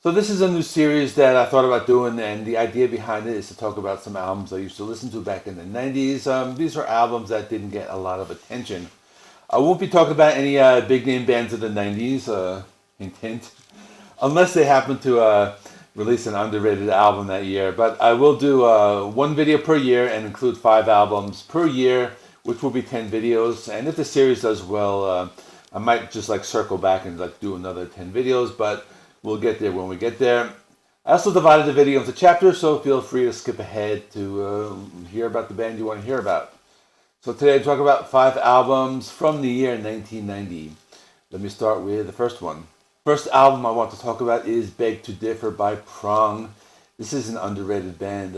So this is a new series that I thought about doing, and the idea behind it is to talk about some albums I used to listen to back in the 90s. These are albums that didn't get a lot of attention. I won't be talking about any big name bands of the 90s, hint hint, unless they happen to release an underrated album that year. But I will do one video per year and include 5 albums per year, which will be 10 videos. And if the series does well, I might just like circle back and like do another 10 videos, but we'll get there when we get there. I also divided the video into chapters, so feel free to skip ahead to hear about the band you want to hear about. So today I talk about 5 albums from the year 1990. Let me start with the first one. First album I want to talk about is Beg to Differ by Prong. This is an underrated band.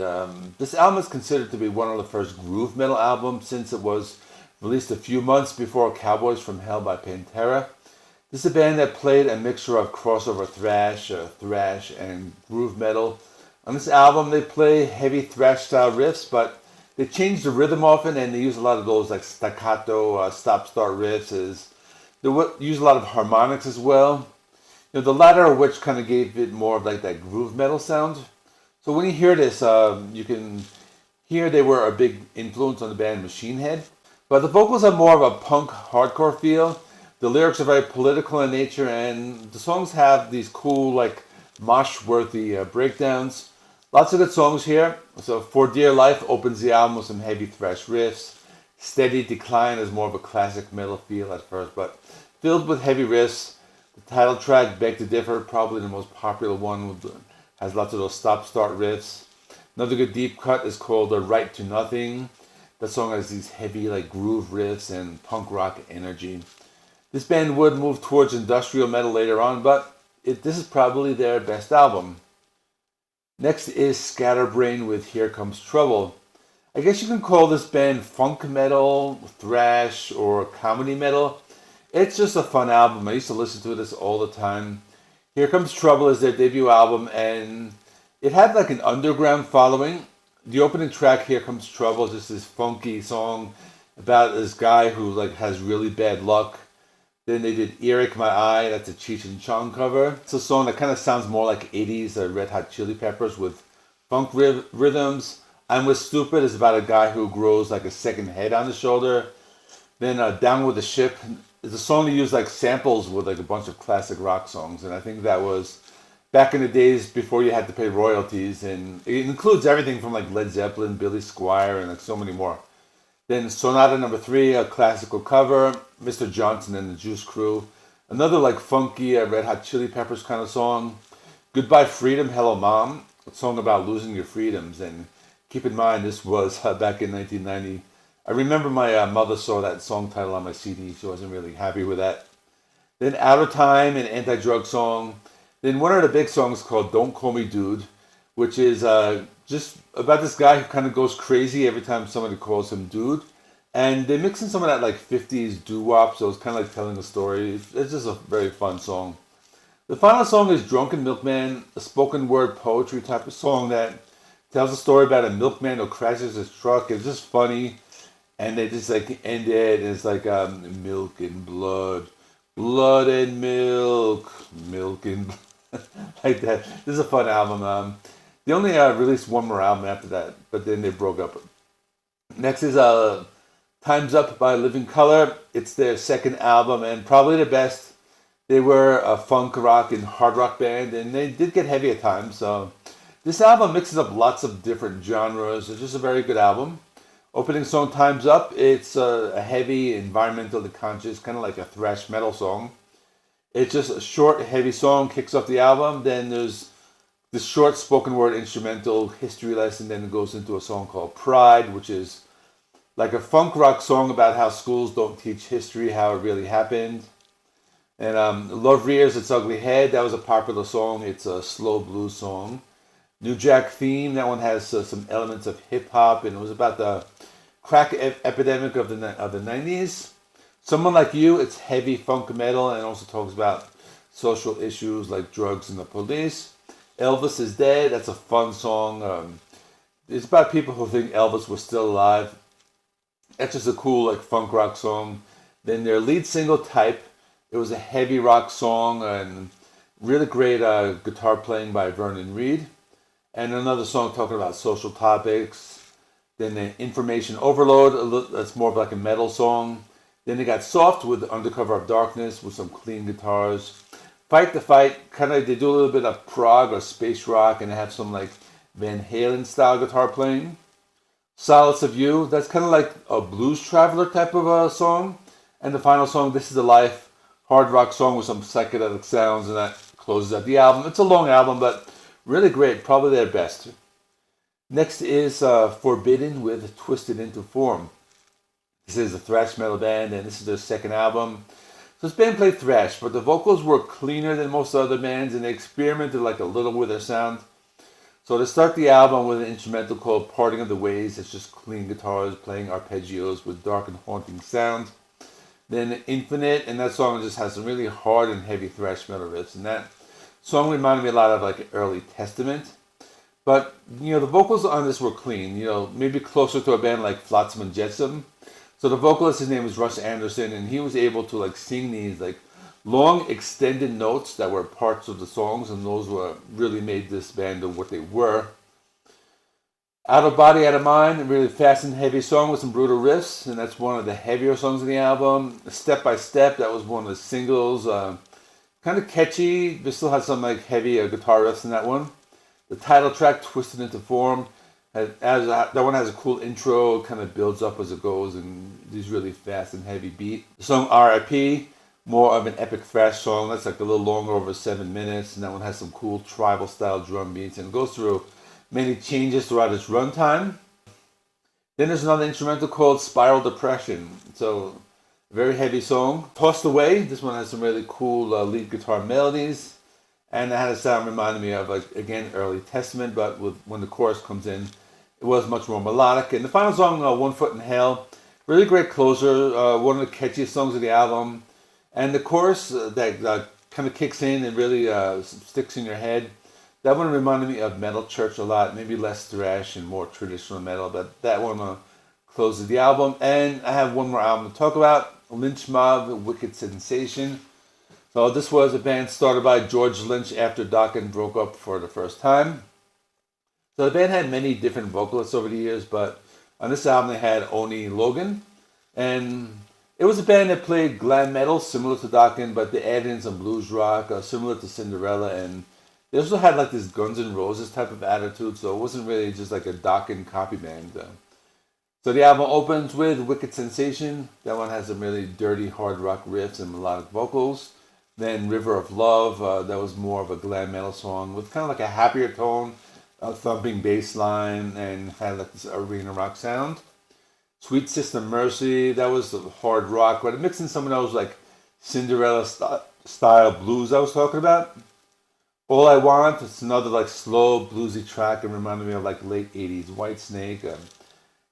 This album is considered to be one of the first groove metal albums since it was released a few months before Cowboys from Hell by Pantera. This is a band that played a mixture of crossover thrash, and groove metal. On this album, they play heavy thrash-style riffs, but they change the rhythm often, and they use a lot of those like staccato, stop-start riffs. They use a lot of harmonics as well. You know, the latter of which kind of gave it more of like that groove metal sound. So when you hear this, you can hear they were a big influence on the band Machine Head. But the vocals have more of a punk hardcore feel. The lyrics are very political in nature, and the songs have these cool, like, mosh-worthy breakdowns. Lots of good songs here. So, For Dear Life opens the album with some heavy thrash riffs. Steady Decline is more of a classic metal feel at first, but filled with heavy riffs. The title track, Beg to Differ, probably the most popular one, has lots of those stop-start riffs. Another good deep cut is called Right to Nothing. That song has these heavy, like, groove riffs and punk rock energy. This band would move towards industrial metal later on, but this is probably their best album. Next is Scatterbrain with Here Comes Trouble. I guess you can call this band funk metal, thrash, or comedy metal. It's just a fun album. I used to listen to this all the time. Here Comes Trouble is their debut album, and it had like an underground following. The opening track, Here Comes Trouble, is just this funky song about this guy who like has really bad luck. Then they did Earache My Eye, that's a Cheech and Chong cover. It's a song that kind of sounds more like 80s Red Hot Chili Peppers with funk rhythms. I'm With Stupid is about a guy who grows like a second head on his shoulder. Then Down With the Ship is a song that used like samples with like a bunch of classic rock songs. And I think that was back in the days before you had to pay royalties. And it includes everything from like Led Zeppelin, Billy Squier, and like so many more. Then Sonata Number 3, a classical cover, Mr. Johnson and the Juice Crew. Another like funky Red Hot Chili Peppers kind of song. Goodbye Freedom, Hello Mom, a song about losing your freedoms. And keep in mind, this was back in 1990. I remember my mother saw that song title on my CD. She wasn't really happy with that. Then Out of Time, an anti-drug song. Then one of the big songs called Don't Call Me Dude, which is just about this guy who kind of goes crazy every time somebody calls him dude. And they mix in some of that like 50s doo-wop, so it's kind of like telling a story. It's just a very fun song. The final song is Drunken Milkman, a spoken word poetry type of song that tells a story about a milkman who crashes his truck. It's just funny. And they just like end it, and it's like milk and blood, blood and milk, milk and blood. Like that. This is a fun album. They only released one more album after that, but then they broke up. Next is Time's Up by Living Colour. It's their second album and probably the best. They were a funk rock and hard rock band, and they did get heavy at times. So this album mixes up lots of different genres. It's just a very good album. Opening song, Time's Up. It's a heavy, environmentally conscious, kind of like a thrash metal song. It's just a short, heavy song, kicks off the album. Then there's this short spoken word instrumental history lesson. Then it goes into a song called Pride, which is like a funk rock song about how schools don't teach history, how it really happened. And Love Rears Its Ugly Head, that was a popular song. It's a slow blues song. New Jack Theme, that one has some elements of hip hop, and it was about the crack epidemic of the 90s. Someone Like You, it's heavy funk metal, and also talks about social issues like drugs and the police. Elvis Is Dead, that's a fun song. It's about people who think Elvis was still alive. That's just a cool like funk rock song. Then their lead single, Type, it was a heavy rock song, and Really great guitar playing by Vernon Reid. And another song talking about social topics. Then the Information Overload, that's more of like a metal song. Then they got Soft with Undercover of Darkness with some clean guitars. Fight the Fight, kind of, they do a little bit of prog or space rock, and they have some like Van Halen style guitar playing. Solace of You, that's kind of like a Blues Traveler type of a song. And the final song, This Is the Life, hard rock song with some psychedelic sounds, and that closes out the album. It's a long album, but really great, probably their best. Next is Forbidden with Twisted Into Form. This is a thrash metal band, and this is their second album. So this band played thrash, but the vocals were cleaner than most other bands, and they experimented like a little with their sound. So to start the album with an instrumental called Parting of the Ways, it's just clean guitars playing arpeggios with dark and haunting sound. Then Infinite, and that song just has some really hard and heavy thrash metal riffs, and that song reminded me a lot of like early Testament. But, the vocals on this were clean, maybe closer to a band like Flotsam and Jetsam. So the vocalist, his name was Russ Anderson, and he was able to like sing these like long extended notes that were parts of the songs, and those were really made this band of what they were. Out of Body, Out of Mind, a really fast and heavy song with some brutal riffs, and that's one of the heavier songs on the album. Step by Step, that was one of the singles, kind of catchy, but still has some like heavy guitar riffs in that one. The title track, Twisted Into Form, that one has a cool intro, kind of builds up as it goes, and these really fast and heavy beat. The song R.I.P., more of an epic thrash song. That's like a little longer, over 7 minutes, and that one has some cool tribal style drum beats, and it goes through many changes throughout its runtime. Then there's another instrumental called Spiral Depression. So, a very heavy song. Tossed Away, this one has some really cool lead guitar melodies, and it had a sound reminding me of, like, again, early Testament, but when the chorus comes in, it was much more melodic. And the final song, One Foot in Hell, really great closer, one of the catchiest songs of the album. And the chorus that kind of kicks in and really sticks in your head, that one reminded me of Metal Church a lot, maybe less thrash and more traditional metal, but that one closes the album. And I have one more album to talk about, Lynch Mob, Wicked Sensation. So this was a band started by George Lynch after Dokken broke up for the first time. So the band had many different vocalists over the years, but on this album they had Oni Logan, and it was a band that played glam metal similar to Dokken, but they added in some blues rock similar to Cinderella, and they also had like this Guns N' Roses type of attitude, so it wasn't really just like a Dokken copy band. So the album opens with Wicked Sensation. That one has some really dirty hard rock riffs and melodic vocals. Then River of Love, that was more of a glam metal song with kind of like a happier tone, a thumping bass line, and had like this arena rock sound. Sweet Sister Mercy, that was hard rock, but it mixed in some of those like Cinderella style blues I was talking about. All I Want, it's another like slow bluesy track and reminded me of like late 80s Whitesnake.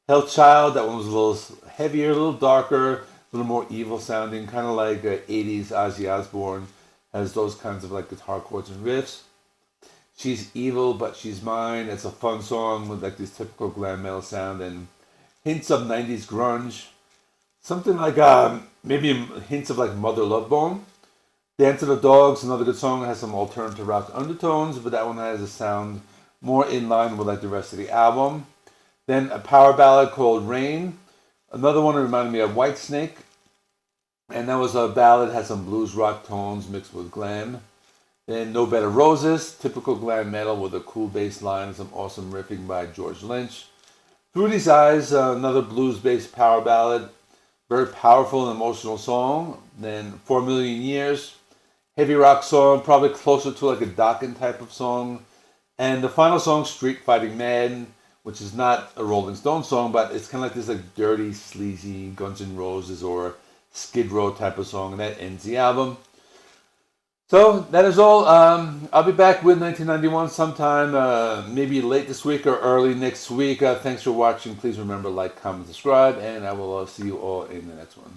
Hell Child, that one was a little heavier, a little darker, a little more evil sounding, kind of like 80s Ozzy Osbourne, has those kinds of like guitar chords and riffs. She's Evil But She's Mine, it's a fun song with like this typical glam metal sound and hints of 90s grunge. Something like maybe hints of like Mother Love Bone. Dance of the Dogs, another good song, has some alternative rock undertones, but that one has a sound more in line with like the rest of the album. Then a power ballad called Rain, another one that reminded me of Whitesnake, and that was a ballad, had some blues rock tones mixed with glam. Then No Better Roses, typical glam metal with a cool bass line and some awesome riffing by George Lynch. Through These Eyes, another blues-based power ballad, very powerful and emotional song. Then 4 Million Years, heavy rock song, probably closer to like a Dokken type of song. And the final song, Street Fighting Man, which is not a Rolling Stones song, but it's kind of like this like dirty, sleazy Guns N' Roses or Skid Row type of song, and that ends the album. So that is all. I'll be back with 1991 sometime, maybe late this week or early next week. Thanks for watching. Please remember, like, comment, subscribe, and I will see you all in the next one.